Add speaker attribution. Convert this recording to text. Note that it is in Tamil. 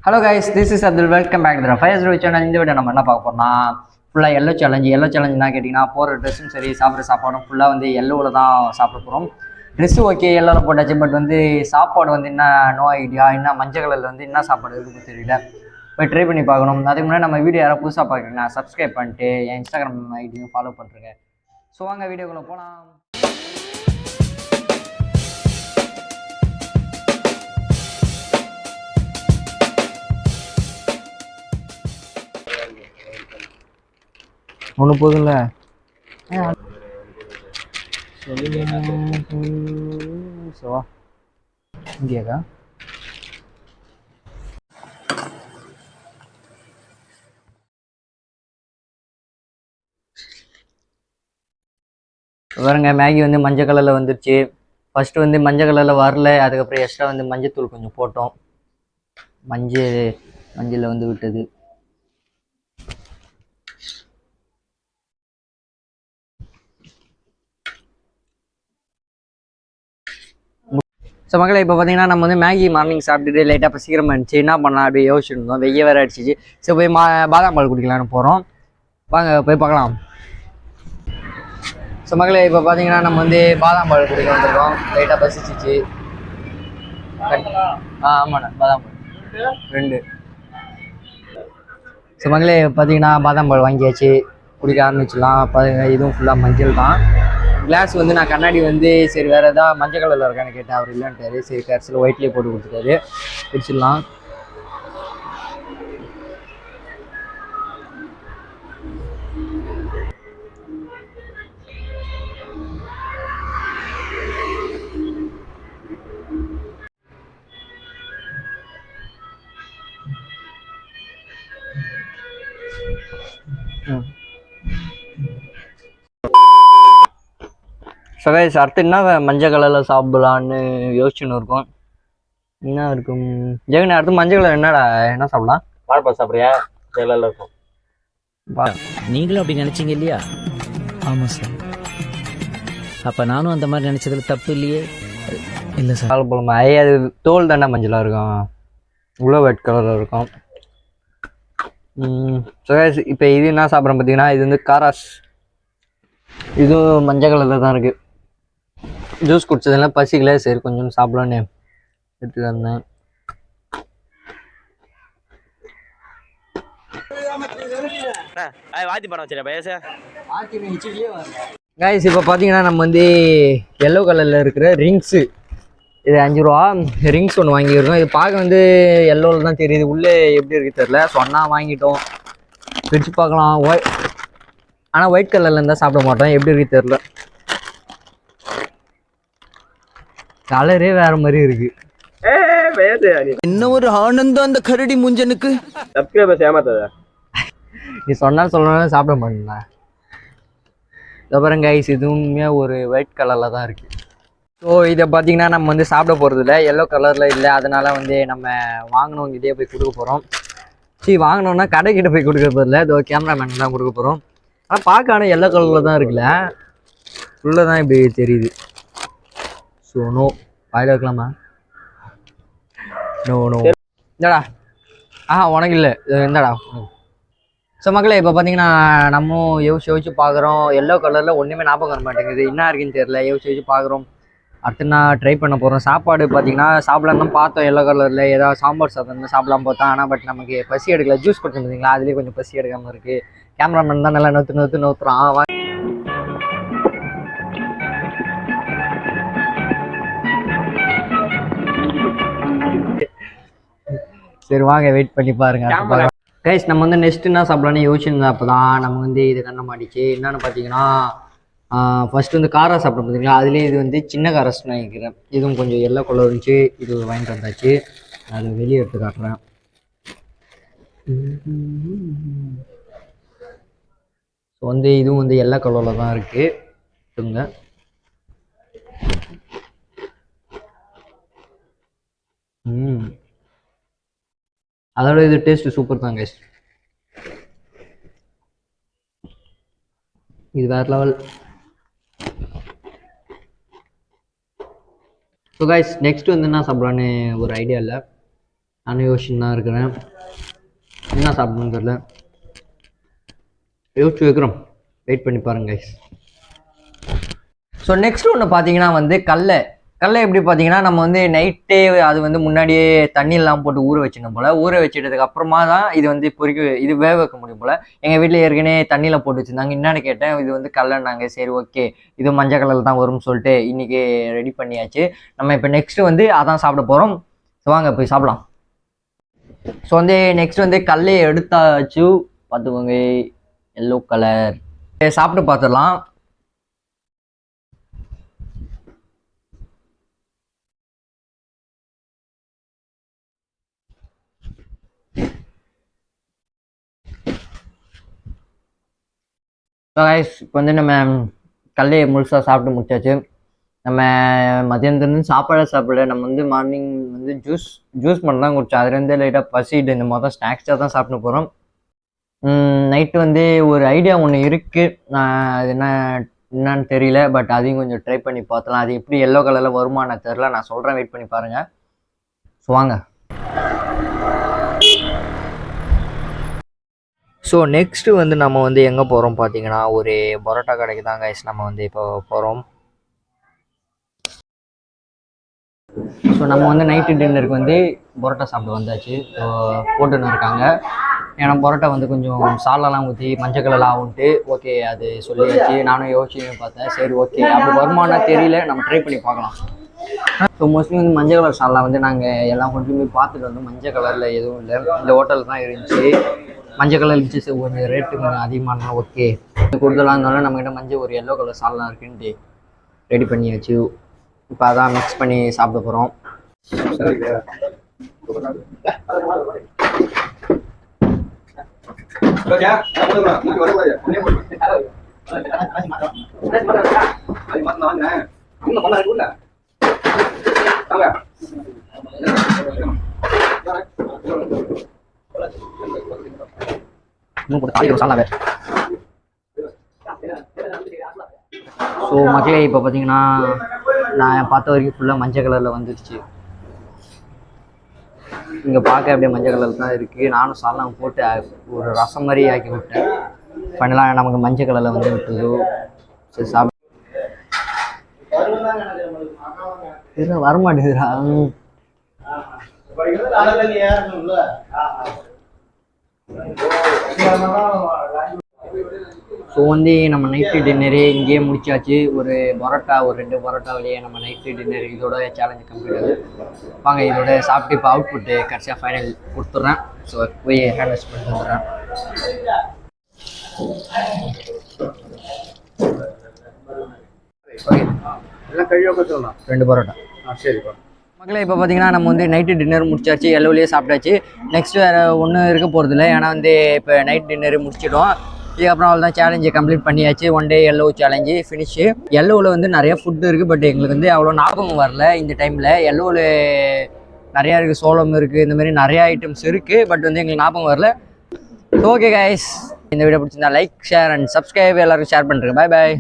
Speaker 1: Hello guys, this is Abdul. Welcome back to the Fires channel. இந்த வீடியோ நம்ம என்ன பார்க்க போறோம்னா ஃபுல்லா எல்லோ சேலஞ்சுனா கேட்டிங்கன்னா போகிற ட்ரெஸ்ஸும் சரி சாப்பிட்ற சாப்பாடும் ஃபுல்லாக வந்து எல்லோவில் தான் சாப்பிட போகிறோம். ட்ரெஸ்ஸு ஓகே எல்லோவில் போட்டாச்சு, பட் வந்து சாப்பாடு வந்து என்ன நோ ஐடியா, என்ன மஞ்சள் கலரில் வந்து என்ன சாப்பாடு இருக்குன்னு தெரியல. போய் ட்ரை பண்ணி பார்க்கணும். அதுக்கு முன்னாடி நம்ம வீடியோ யாராவது புதுசாக பார்க்குறீங்கன்னா சப்ஸ்கிரைப் பண்ணிட்டு என் இன்ஸ்டாகிராம் ஐடியும் ஃபாலோ பண்ணுறேங்க. ஸோ வாங்க வீடியோக்குள்ளே போகலாம். ஒன்று போதும்ல சோவா இங்கேக்கா பாருங்க, மேகி வந்து மஞ்சள் கலரில் வந்துருச்சு. ஃபஸ்ட்டு வந்து மஞ்சள் கலரில் வரல, அதுக்கப்புறம் எக்ஸ்ட்ரா வந்து மஞ்சள் கொஞ்சம் போட்டோம். மஞ்சளில் வந்து விட்டது. ஸோ மக்களை இப்போ பார்த்தீங்கன்னா நம்ம வந்து மேகி மார்னிங் சாப்பிட்டுட்டு லைட்டாக இப்போ சீக்கிரமாக இருந்துச்சு, என்ன பண்ணலாம் அப்படி யோசிச்சுருந்தோம். வெய்ய வேறு அடிச்சிச்சு. ஸோ போய் பாதாம் பால் குடிக்கலான்னு போகிறோம். வாங்க போய் பார்க்கலாம். ஸோ மக்களை இப்போ பார்த்தீங்கன்னா நம்ம வந்து பாதாம் பால் குடிக்க வந்துருக்கோம். லைட்டாக பசிச்சிச்சு. ஆமாண்ணா, பாதாம் பால் 2. ஸோ மக்களை பார்த்தீங்கன்னா பாதாம் பால் வாங்கியாச்சு, குடிக்க ஆரம்பிச்சிடலாம். இதுவும் ஃபுல்லாக மஞ்சள் தான். கிளாஸ் வந்து நான் கண்ணாடி வந்து சரி வேறு எதாவது மஞ்சள் கலரில் இருக்கான்னு கேட்டேன், அவர் இல்லைன்ட்டாரு. சரி கடைசியில் ஒயிட்லேயே போட்டு கொடுத்துட்டாரு. பிடிச்சிடலாம். ஸோ கைஸ் அடுத்து என்ன மஞ்சள் கலரில் சாப்பிடலான்னு யோசிச்சுன்னு இருக்கோம். என்ன இருக்கும் ஜெகன்? அடுத்து மஞ்சள் கலர் என்ன சாப்பிடலாம்?
Speaker 2: வாழைப்பா சாப்பிட்றியா? கலரில் இருக்கும்.
Speaker 3: நீங்களும் அப்படி நினைச்சீங்க இல்லையா? ஆமாம் சார். அப்போ நானும் அந்த மாதிரி நினச்சதுல தப்பு இல்லையே. இல்லை சார்.
Speaker 1: வாழைப்பழமா? அது தோல் தானே மஞ்சளாக இருக்கும், இவ்வளோ ஒயிட் கலரில் இருக்கும். ஸோ கைஸ் இப்போ இது என்ன சாப்பிட்றேன் பார்த்தீங்கன்னா, இது வந்து காராஸ். இதுவும் மஞ்சள் கலரில் தான் இருக்குது. ஜூஸ் குடிச்சதெல்லாம் பசிக்கல, சரி கொஞ்சம் சாப்பிடலான்னு எடுத்து வந்தேன். கைஸ் இப்போ பார்த்தீங்கன்னா நம்ம வந்து எல்லோ கலரில் இருக்கிற ரிங்ஸு, இது 5 ரூபா ரிங்ஸ் ஒன்று வாங்கியிருக்கோம். இது பார்க்க வந்து எல்லோவில் தான் தெரியுது, உள்ளே எப்படி இருக்குது தெரில. சொன்னால் வாங்கிட்டோம், பிரித்து பார்க்கலாம். ஆனால் ஒயிட் கலரில் இருந்தால் சாப்பிட மாட்டோம், எப்படி இருக்குது தெரில. கலரே வேற மாதிரி இருக்கு.
Speaker 3: என்ன ஒரு ஆனந்தம் அந்த கரடி முஞ்சனுக்கு.
Speaker 2: சப்ஸ்கிரைபர்ஸ் ஏமாத்தாத.
Speaker 1: நீ சொன்னாலும் சொல்லணும் சாப்பிட மாட்டேங்களா? அப்புறம் கைஸ் இதுவுமே ஒரு ஒயிட் கலரில் தான் இருக்குது. ஸோ இதை பார்த்தீங்கன்னா நம்ம வந்து சாப்பிட போகிறது இல்லை, எல்லோ கலரில் இல்லை. அதனால் வந்து நம்ம வாங்கினவங்ககிட்டே போய் கொடுக்க போகிறோம். சரி வாங்கினோன்னா கடைக்கிட்ட போய் கொடுக்க போதில்லை, இதோ கேமராமேன் தான் கொடுக்க போகிறோம். ஆனால் பார்க்க ஆனால் எல்லோ கலரில் தான் இருக்குல்ல, உள்ளே தான் இப்படி தெரியுது. ஸோ நோ, வாயில் வைக்கலாமா? நோ நோ இந்தாடா. உனக்கு இல்லை, இந்தாடா. ஸோ மக்களே இப்போ பார்த்தீங்கன்னா நம்ம யோசிச்சு பார்க்குறோம். எல்லோ கலரில் ஒன்றுமே ஞாபகம் வர மாட்டேங்குது, என்ன இருக்குன்னு தெரியல. யோசிச்சு பார்க்குறோம். அடுத்து நான் ட்ரை பண்ண போகிறோம். சாப்பாடு பார்த்தீங்கன்னா சாப்பிடலாம் தான் பார்த்தோம், எல்லோ கலரில் ஏதாவது சாம்பார் சாதம் சாப்பிடலாம் பார்த்தோம். ஆனால் பட் நமக்கு பசி எடுக்கல. ஜூஸ் கொடுத்துருந்தீங்களா, அதுலேயே கொஞ்சம் பசி எடுக்காமல் இருக்குது. கேமராமேன் தான் நல்லா நோத்துறான். சரி வாங்க வெயிட் பண்ணி பாருங்க. கைஸ் நம்ம வந்து நெக்ஸ்ட் என்ன சாப்பிடலான்னு யோசிச்சிருந்தோம். அப்போ தான் நம்ம வந்து இது கண்ண மாட்டிச்சு. என்னென்னு பார்த்தீங்கன்னா ஃபஸ்ட்டு வந்து காரா சாப்பிட பார்த்தீங்களா, அதுலேயே இது வந்து சின்ன காரஸ்ன்னு நினைக்கிறேன். இதுவும் கொஞ்சம் எல்லோ கலர் இருந்துச்சு, இது வாங்கிட்டு வந்தாச்சு. அது வெளியே எடுத்து காட்டுறேன். ஸோ வந்து இதுவும் வந்து எல்லோ கலரில் தான் இருக்குது. அதோட இது டேஸ்ட் சூப்பர் தான் கைஸ், இது வேற லெவல். ஸோ கைஸ் நெக்ஸ்ட் வந்து என்ன சாப்பிட்லான்னு ஒரு ஐடியா இல்லை. நானும் யோசிச்சுன்னு தான் இருக்கிறேன், என்ன சாப்பிடணும்னு தெரியல. யோசிச்சு வைக்கிறோம், வெயிட் பண்ணி பாருங்க கைஸ். ஸோ நெக்ஸ்ட் ஒன்று பார்த்தீங்கன்னா வந்து கடலை எப்படி பார்த்தீங்கன்னா நம்ம வந்து நைட்டே அது வந்து முன்னாடியே தண்ணியெல்லாம் போட்டு ஊற வச்சிடணும் போல். ஊற வச்சிட்டதுக்கு அப்புறமா தான் இது வந்து இது வேக வைக்க முடியும் போல். எங்கள் வீட்டில் ஏற்கனவே தண்ணியில் போட்டு வச்சுருந்தாங்க. என்னன்னு கேட்டேன், இது வந்து கடலைன்னாங்க. சரி ஓகே, இது மஞ்சள் கலரில் தான் வரும்னு சொல்லிட்டு இன்றைக்கி ரெடி பண்ணியாச்சு. நம்ம இப்போ நெக்ஸ்ட்டு வந்து அதான் சாப்பிட போகிறோம். ஸோ வாங்க போய் சாப்பிடலாம். ஸோ வந்து நெக்ஸ்ட் வந்து கடலையை எடுத்தாச்சு, பார்த்துக்கோங்க, எல்லோ கலர். சாப்பிட்டு பார்த்துடலாம். இப்போ வந்து நம்ம கடலையை முழுசாக சாப்பிட்டு முடிச்சாச்சு. நம்ம மதியானத்துலேருந்து சாப்பிட நம்ம வந்து மார்னிங் வந்து ஜூஸ் மட்டும் தான் குடிச்சோம். அதுலேருந்து லைட்டாக பசிட்டு இந்த மொதல் ஸ்நாக்ஸாக தான் சாப்பிட்டு போகிறோம். நைட்டு வந்து ஒரு ஐடியா ஒன்று இருக்குது, அது என்னன்னு தெரியல, பட் அதையும் கொஞ்சம் ட்ரை பண்ணி பார்த்தலாம். அது எப்படி எல்லோ கலரில் வருமானு தெரில, நான் சொல்கிறேன், வெயிட் பண்ணி பாருங்கள். ஸோ வாங்க. ஸோ நெக்ஸ்ட்டு வந்து நம்ம வந்து எங்கே போகிறோம் பார்த்தீங்கன்னா, ஒரு பரோட்டா கடைக்கு தான் கைஸ் நம்ம வந்து இப்போ போகிறோம். ஸோ நம்ம வந்து நைட்டு டின்னருக்கு வந்து பரோட்டா சாப்பிட வந்தாச்சு. ஸோ போட்டுன்னு இருக்காங்க. ஏன்னா பரோட்டா வந்து கொஞ்சம் சாலெல்லாம் ஊற்றி மஞ்சள் கலர்லாம் ஆகுன்ட்டு ஓகே அது சொல்லியாச்சு. நானும் யோசிச்சு பார்த்தேன், சரி ஓகே அப்படி வருமானம் தெரியல, நம்ம ட்ரை பண்ணி பார்க்கலாம். ஸோ மோஸ்ட்லி வந்து மஞ்சள் கலர் சாலெலாம் வந்து நாங்கள் எல்லாம் கொண்டு போய் பார்த்துட்டு வந்து மஞ்சள் கலரில் எதுவும் இல்லை, இந்த ஹோட்டல் தான் இருந்துச்சு. மஞ்சள் கலர் இருந்துச்சு, கொஞ்சம் ரேட்டு கொஞ்சம் அதிகமானா ஓகே கொடுத்துலாம் இருந்தாலும் நம்மகிட்ட மஞ்சள் ஒரு எல்லோ கலர் சால்லாம் இருக்குன்ட்டு ரெடி பண்ணியாச்சு. இப்போ அதான் மிக்ஸ் பண்ணி சாப்பிட போகிறோம். ஸோ மக்களே இப்போ பார்த்தீங்கன்னா நான் பார்த்த வரைக்கும் ஃபுல்லாக மஞ்சள் கலரில் வந்துடுச்சு. இங்கே பார்க்க அப்படியே மஞ்சள் கலர் தான் இருக்குது. நானும் சால்லாம் போட்டு ஒரு ரசம் மாதிரி ஆக்கி விட்டேன். பண்ணலாம், நமக்கு மஞ்சள் கலரில் வந்து விட்டுது. சரி சாப்பிட வரமாட்டேங்குதுடா. ஸோ வந்து நம்ம நைட்டு டின்னரே இங்கேயே முடிச்சாச்சு. ஒரு 2 பரோட்டா வழியே நம்ம நைட்டு டின்னர் இதோட சேலஞ்சு கம்ப்ளீட் ஆகுது. வாங்க இதோட சாப்பிட்டு இப்போ அவுட்புட்டு கடைசியாக ஃபைனல் கொடுத்துட்றேன். ஸோ போய் ஹேண்ட் வாஷ் பண்ணிட்டு வந்துடுறேன். ஓகே எல்லாம் கழிவாக சொல்லலாம். 2 பரோட்டா. சரிப்பா மக்களே. இப்போ பார்த்தீங்கன்னா நம்ம வந்து நைட்டு டின்னர் முடிச்சாச்சு, எல்லோவிலேயே சாப்பிட்டாச்சு. நெக்ஸ்ட் வேறு ஒன்றும் இருக்க போகிறதில்ல, ஏன்னா வந்து இப்போ நைட் டின்னர் முடிச்சிட்டோம். இதுக்கப்புறம் அவள் தான் சேலஞ்சை கம்ப்ளீட் பண்ணியாச்சு. 1 டே எல்லோ சேலஞ்சு ஃபினிஷு. எல்லோவில் வந்து நிறைய ஃபுட்டு இருக்குது, பட் எங்களுக்கு வந்து அவ்வளோ ஞாபகம் வரல இந்த டைமில். எல்லோவில் நிறையா இருக்குது, சோளம் இருக்குது, இந்த மாதிரி நிறையா ஐட்டம்ஸ் இருக்குது, பட் வந்து எங்களுக்கு ஞாபகம் வரல. ஓகே கைஸ், இந்த வீடியோ பிடிச்சிருந்தா லைக், ஷேர் அண்ட் சப்ஸ்கிரைப் எல்லாருக்கும் ஷேர் பண்ணுறேன். பாய் பாய்.